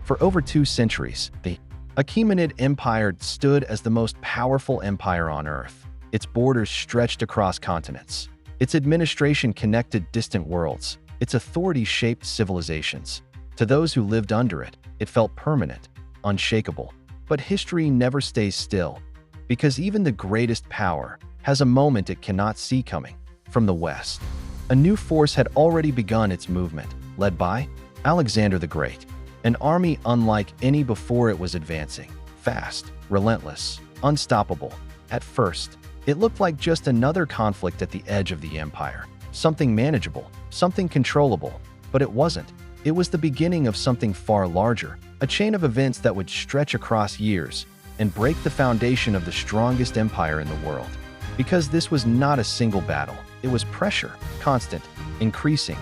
For over 2 centuries, the Achaemenid Empire stood as the most powerful empire on Earth. Its borders stretched across continents. Its administration connected distant worlds. Its authority shaped civilizations. To those who lived under it, it felt permanent, unshakable. But history never stays still, because even the greatest power has a moment it cannot see coming. From the west, a new force had already begun its movement, led by Alexander the Great, an army unlike any before. It was advancing, fast, relentless, unstoppable. At first, it looked like just another conflict at the edge of the empire, something manageable, something controllable, but it wasn't. It was the beginning of something far larger, a chain of events that would stretch across years and break the foundation of the strongest empire in the world. Because this was not a single battle, it was pressure, constant, increasing,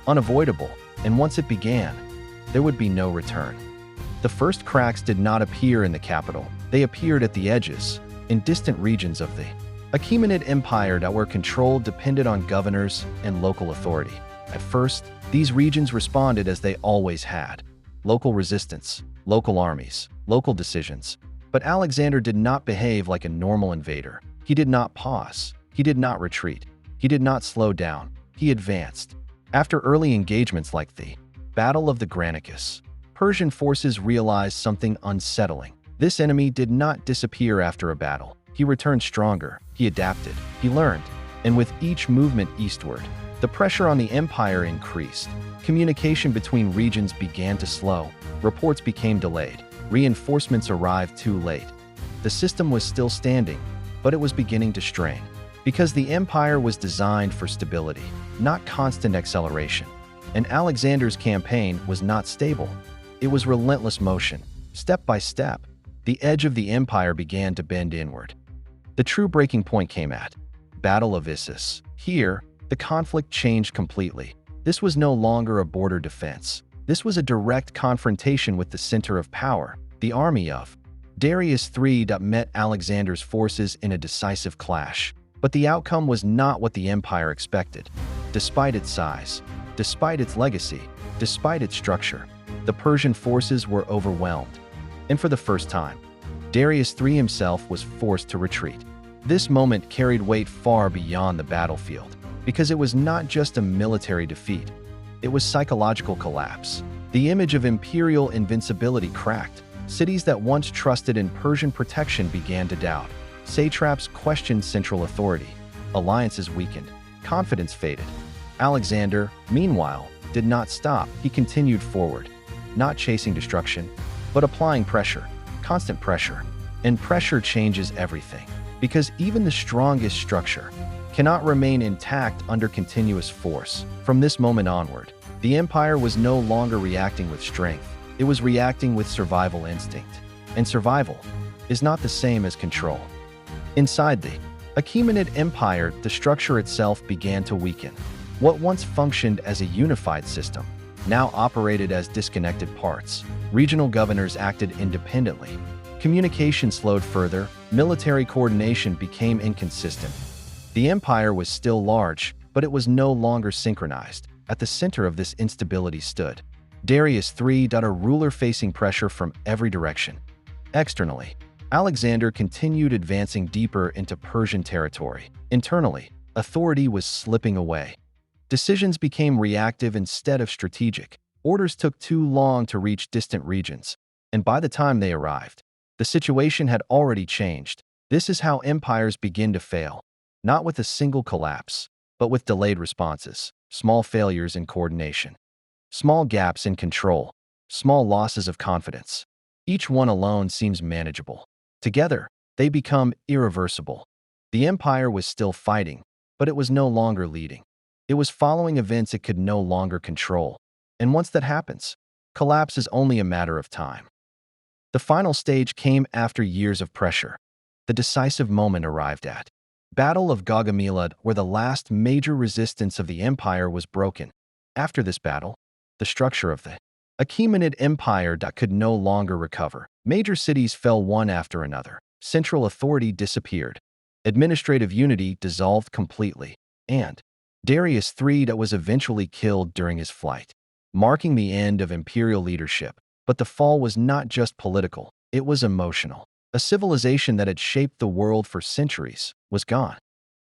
unavoidable, and once it began, there would be no return. The first cracks did not appear in the capital. They appeared at the edges, in distant regions of the Achaemenid Empire that were controlled depended on governors and local authority. At first, these regions responded as they always had. Local resistance, local armies, local decisions. But Alexander did not behave like a normal invader. He did not pause. He did not retreat. He did not slow down. He advanced. After early engagements like the Battle of the Granicus, Persian forces realized something unsettling. This enemy did not disappear after a battle. He returned stronger. He adapted. He learned. And with each movement eastward, the pressure on the empire increased. Communication between regions began to slow. Reports became delayed. Reinforcements arrived too late. The system was still standing, but it was beginning to strain. Because the empire was designed for stability, not constant acceleration. And Alexander's campaign was not stable. It was relentless motion. Step by step, the edge of the empire began to bend inward. The true breaking point came at Battle of Issus. Here, the conflict changed completely. This was no longer a border defense. This was a direct confrontation with the center of power, the army of Darius III that met Alexander's forces in a decisive clash. But the outcome was not what the empire expected. Despite its size, despite its legacy, despite its structure, the Persian forces were overwhelmed. And for the first time, Darius III himself was forced to retreat. This moment carried weight far beyond the battlefield, because it was not just a military defeat. It was psychological collapse. The image of imperial invincibility cracked. Cities that once trusted in Persian protection began to doubt. Satraps questioned central authority. Alliances weakened. Confidence faded. Alexander, meanwhile, did not stop. He continued forward, not chasing destruction, but applying pressure, constant pressure. And pressure changes everything, because even the strongest structure cannot remain intact under continuous force. From this moment onward, the empire was no longer reacting with strength. It was reacting with survival instinct. And survival is not the same as control. Inside the Achaemenid Empire, the structure itself began to weaken. What once functioned as a unified system now operated as disconnected parts. Regional governors acted independently. Communication slowed further. Military coordination became inconsistent. The empire was still large, but it was no longer synchronized. At the center of this instability stood Darius III, a ruler facing pressure from every direction. Externally, Alexander continued advancing deeper into Persian territory. Internally, authority was slipping away. Decisions became reactive instead of strategic. Orders took too long to reach distant regions, and by the time they arrived, the situation had already changed. This is how empires begin to fail, not with a single collapse, but with delayed responses, small failures in coordination, small gaps in control, small losses of confidence. Each one alone seems manageable. Together, they become irreversible. The empire was still fighting, but it was no longer leading. It was following events it could no longer control. And once that happens, collapse is only a matter of time. The final stage came after years of pressure. The decisive moment arrived at Battle of Gaugamela, where the last major resistance of the empire was broken. After this battle, the structure of the Achaemenid Empire could no longer recover. Major cities fell one after another. Central authority disappeared. Administrative unity dissolved completely. And Darius III was eventually killed during his flight, marking the end of imperial leadership. But the fall was not just political, it was emotional. A civilization that had shaped the world for centuries was gone.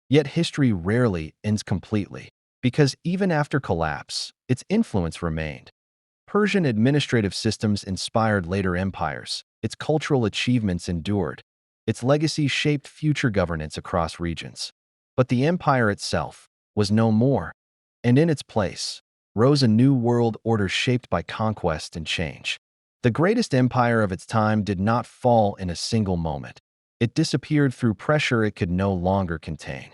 Yet history rarely ends completely, because even after collapse, its influence remained. Persian administrative systems inspired later empires. Its cultural achievements endured. Its legacy shaped future governance across regions. But the empire itself was no more, and in its place rose a new world order shaped by conquest and change. The greatest empire of its time did not fall in a single moment. It disappeared through pressure it could no longer contain.